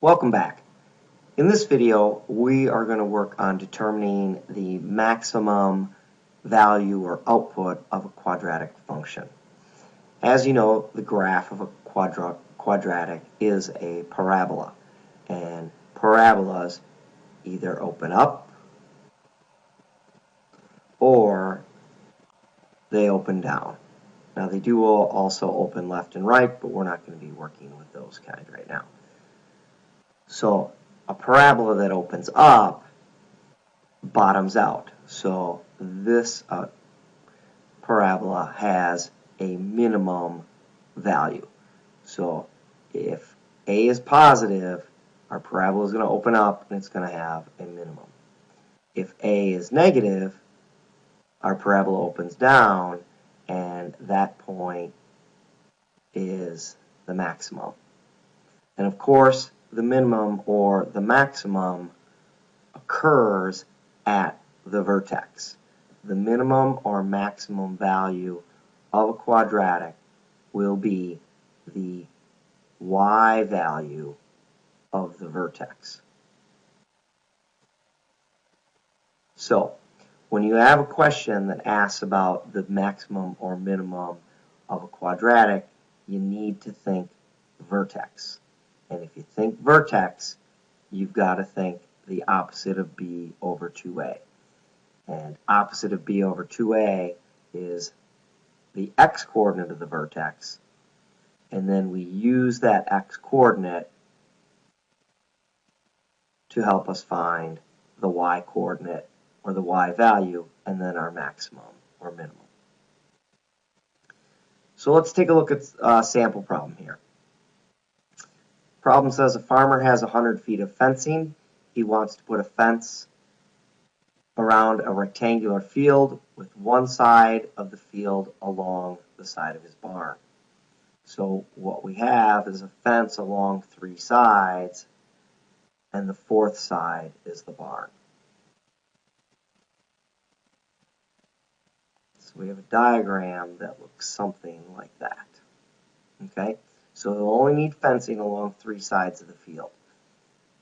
Welcome back. In this video, we are going to work on determining the maximum value or output of a quadratic function. As you know, the graph of a quadratic is a parabola, and parabolas either open up or they open down. Now they do also open left and right, but we're not going to be working with those kind right now. So a parabola that opens up bottoms out. So this parabola has a minimum value. So if A is positive, our parabola is going to open up and it's going to have a minimum. If A is negative, our parabola opens down and that point is the maximum. And of course, the minimum or the maximum occurs at the vertex. The minimum or maximum value of a quadratic will be the y value of the vertex. So, when you have a question that asks about the maximum or minimum of a quadratic, you need to think vertex. And if you think vertex, you've got to think the opposite of b over 2a. And opposite of b over 2a is the x-coordinate of the vertex. And then we use that x-coordinate to help us find the y-coordinate or the y value, and then our maximum or minimum. So let's take a look at a sample problem here. Problem says a farmer has 100 feet of fencing. He wants to put a fence around a rectangular field with one side of the field along the side of his barn. So what we have is a fence along 3 sides, and the 4th side is the barn. So we have a diagram that looks something like that. Okay? So we'll only need fencing along 3 sides of the field.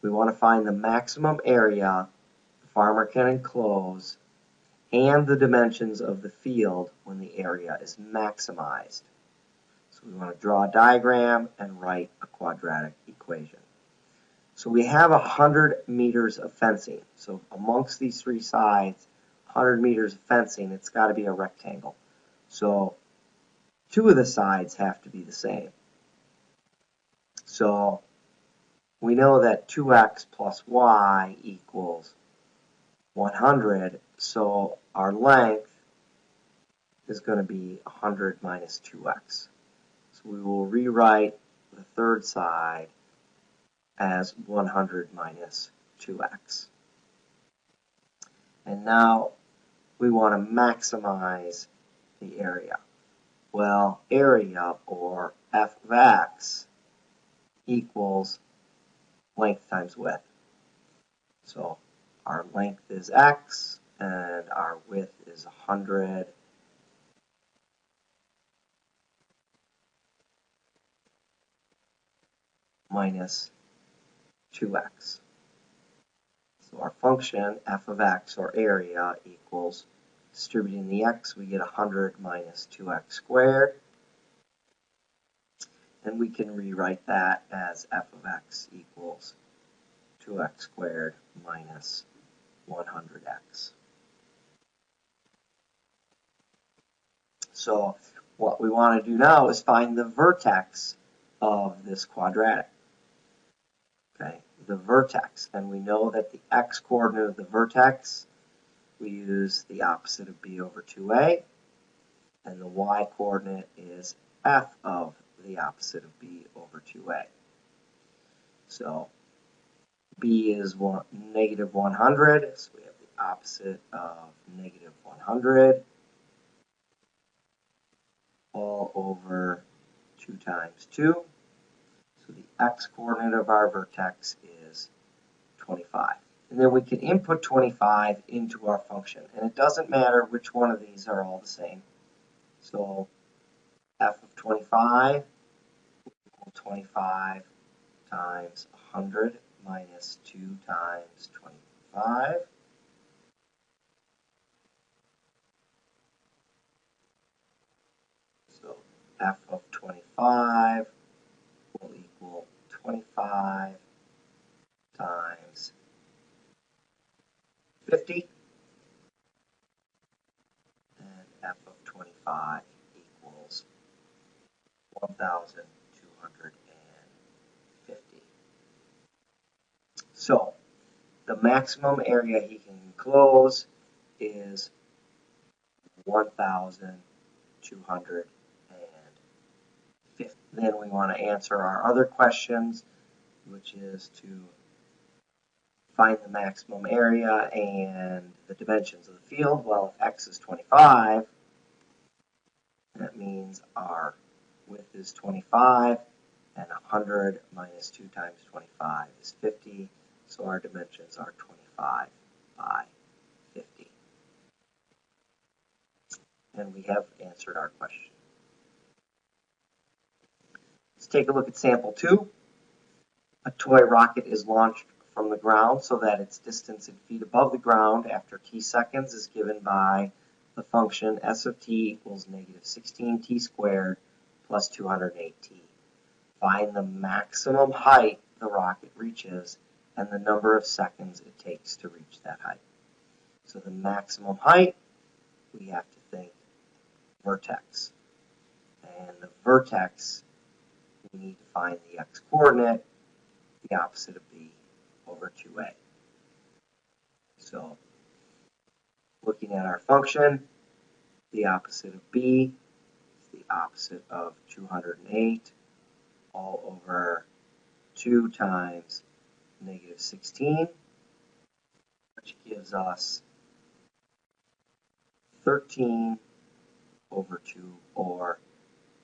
We want to find the maximum area the farmer can enclose and the dimensions of the field when the area is maximized. So we want to draw a diagram and write a quadratic equation. So we have 100 meters of fencing. So amongst these 3 sides, 100 meters of fencing, it's got to be a rectangle. So 2 of the sides have to be the same. So we know that 2x plus y equals 100, so our length is going to be 100 minus 2x. So we will rewrite the 3rd side as 100 minus 2x. And now we want to maximize the area. Well, area, or f of x, equals length times width. So our length is x and our width is 100 minus 2x. So our function f of x, or area, equals, distributing the x, we get 100 minus 2x squared. And we can rewrite that as f of x equals 2x squared minus 100x. So what we want to do now is find the vertex of this quadratic. Okay, the vertex. And we know that the x-coordinate of the vertex, we use the opposite of b over 2a. And the y-coordinate is f of the opposite of b over 2a. So b is negative 100, so we have the opposite of negative 100 all over 2 times 2. So the x-coordinate of our vertex is 25. And then we can input 25 into our function. And it doesn't matter which one of these are all the same. So f of 25 will equal 25 times 100 minus 2 times 25. So f of 25 will equal 25 times 50. And f of 25 equals 1,250. So the maximum area he can enclose is 1,250. Then we want to answer our other questions, which is to find the maximum area and the dimensions of the field. Well, if x is 25, that means our width is 25, and 100 minus 2 times 25 is 50, so our dimensions are 25 by 50. And we have answered our question. Let's take a look at sample 2. A toy rocket is launched from the ground so that its distance in feet above the ground after t seconds is given by the function s of t equals negative 16t squared plus 208t. Find the maximum height the rocket reaches and the number of seconds it takes to reach that height. So the maximum height, we have to think vertex. And the vertex, we need to find the x-coordinate, the opposite of b over 2a. So looking at our function, the opposite of b is the opposite of 208 all over 2 times negative 16, which gives us 13 over 2, or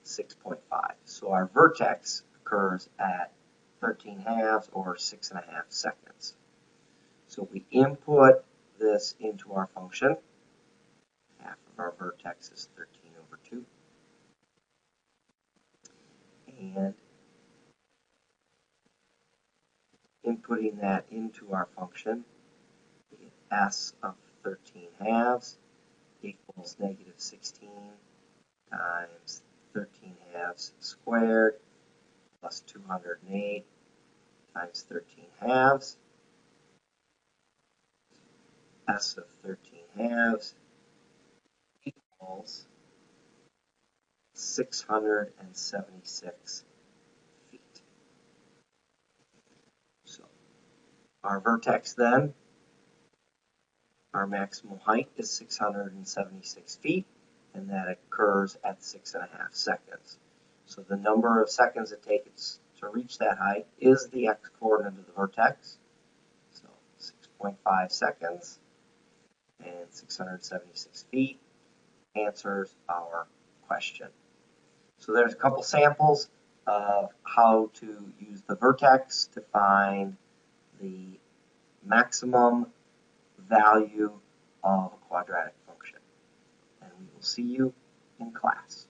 6.5. So our vertex occurs at 13 halves, or 6.5 seconds. So we input this into our function. Half of our vertex is 13 over 2. And inputting that into our function, we get s of 13 halves equals negative 16 times 13 halves squared plus 208 times 13 halves. S of 13 halves equals 676 feet. So our vertex then, our maximum height is 676 feet, and that occurs at 6.5 seconds. So the number of seconds it takes to reach that height is the x-coordinate of the vertex. So 6.5 seconds and 676 feet answers our question. So there's a couple samples of how to use the vertex to find the maximum value of a quadratic function. And we will see you in class.